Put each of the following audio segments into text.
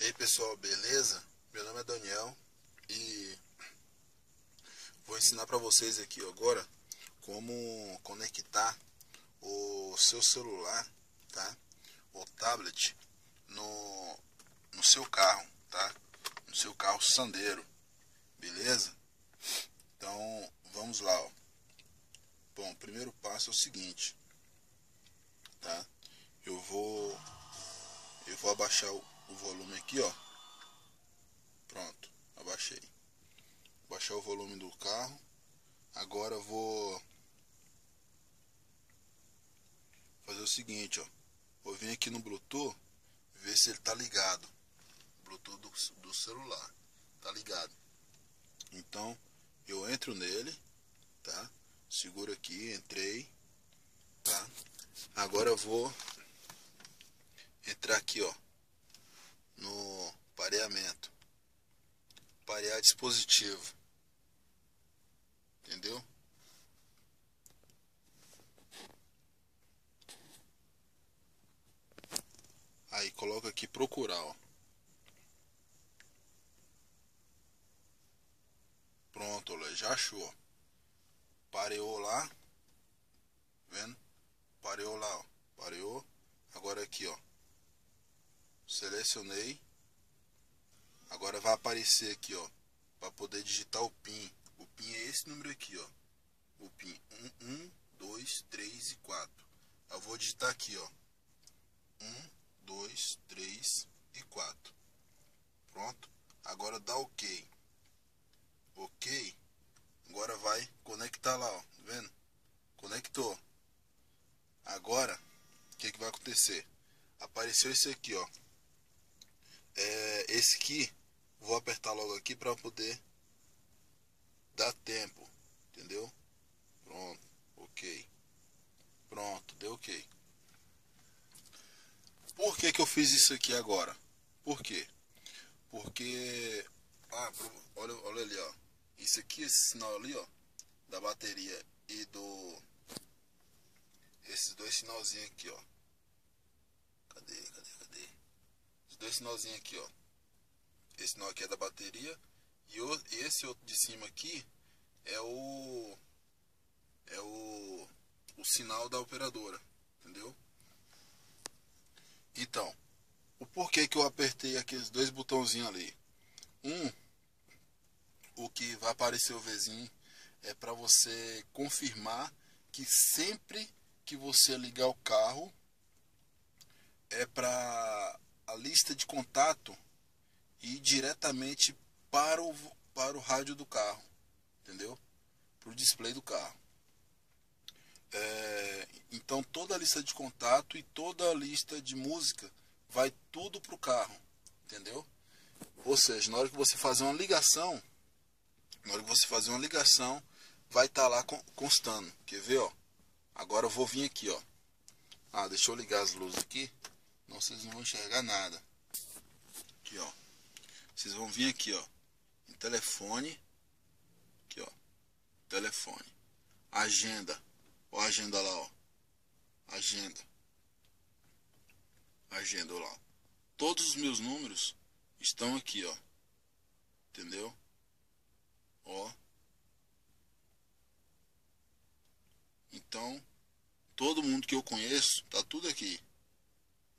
E aí pessoal, beleza? Meu nome é Daniel e vou ensinar para vocês aqui agora como conectar o seu celular, tá? Ou tablet no seu carro, tá? No seu carro Sandero, beleza? Então vamos lá, ó. Bom, o primeiro passo é o seguinte, tá? Eu vou abaixar o volume aqui, ó. Pronto, abaixei. Baixar o volume do carro. Agora eu vou fazer o seguinte, ó. Vou vir aqui no Bluetooth, ver se ele tá ligado. Bluetooth do celular, tá ligado. Então eu entro nele, tá? Seguro aqui, entrei, tá? Agora eu vou entrar aqui, ó, no pareamento. Parear dispositivo. Entendeu? Aí coloca aqui procurar, ó. Pronto, olha, já achou, ó. Pareou lá. Vendo? Pareou lá, ó. Pareou. Agora aqui, ó. Selecionei. Agora vai aparecer aqui, ó, para poder digitar o PIN. O PIN é esse número aqui, ó. O PIN 1, 2, 3 e 4. Eu vou digitar aqui, ó. 1, 2, 3 e 4. Pronto. Agora dá OK. OK. Agora vai conectar lá, ó. Tá vendo? Conectou. Agora, o que vai acontecer? Apareceu esse aqui, ó. Esse aqui, vou apertar logo aqui para poder dar tempo. Entendeu? Pronto. OK. Pronto, deu OK. Por que eu fiz isso aqui agora? Por quê? Porque olha ali, ó. Isso aqui, esse sinal ali, ó, da bateria e esses dois sinalzinhos aqui, ó. Cadê? Esses dois sinalzinhos aqui, ó. Esse sinal aqui é da bateria e esse outro de cima aqui é o sinal da operadora, entendeu? Então, o porquê que eu apertei aqueles dois botãozinhos ali? O que vai aparecer o Vzinho é para você confirmar que sempre que você ligar o carro é para a lista de contato ir diretamente para o rádio do carro, entendeu? Para o display do carro. Então toda a lista de contato e toda a lista de música vai tudo para o carro, entendeu? Ou seja, na hora que você fazer uma ligação, vai estar lá constando. Quer ver, ó? Agora eu vou vir aqui, ó. Deixa eu ligar as luzes aqui, senão vocês não vão enxergar nada. Aqui, ó. Vocês vão vir aqui, ó, em telefone. Aqui, ó. Telefone. Agenda. Ó, a agenda lá, ó. Agenda. Agenda lá. Todos os meus números estão aqui, ó. Entendeu? Ó. Então, todo mundo que eu conheço, tá tudo aqui.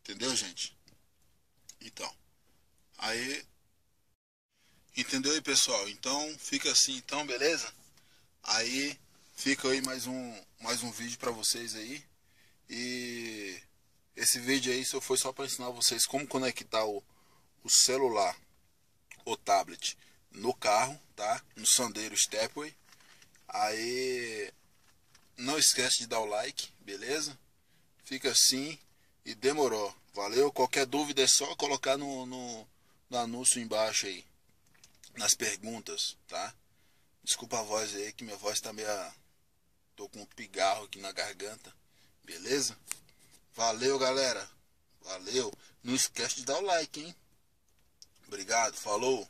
Entendeu, gente? Então, aí, entendeu aí, pessoal? Então, fica assim, então, beleza? Aí, fica aí mais um vídeo pra vocês aí. E esse vídeo aí foi só para ensinar vocês como conectar o celular, o tablet, no carro, tá? No Sandero Stepway. Aí, não esquece de dar o like, beleza? Fica assim e demorou. Valeu? Qualquer dúvida é só colocar no anúncio embaixo aí, nas perguntas, tá? Desculpa a voz aí, que minha voz tá meio... Tô com um pigarro aqui na garganta, beleza? Valeu, galera. Valeu. Não esquece de dar o like, hein? Obrigado, falou.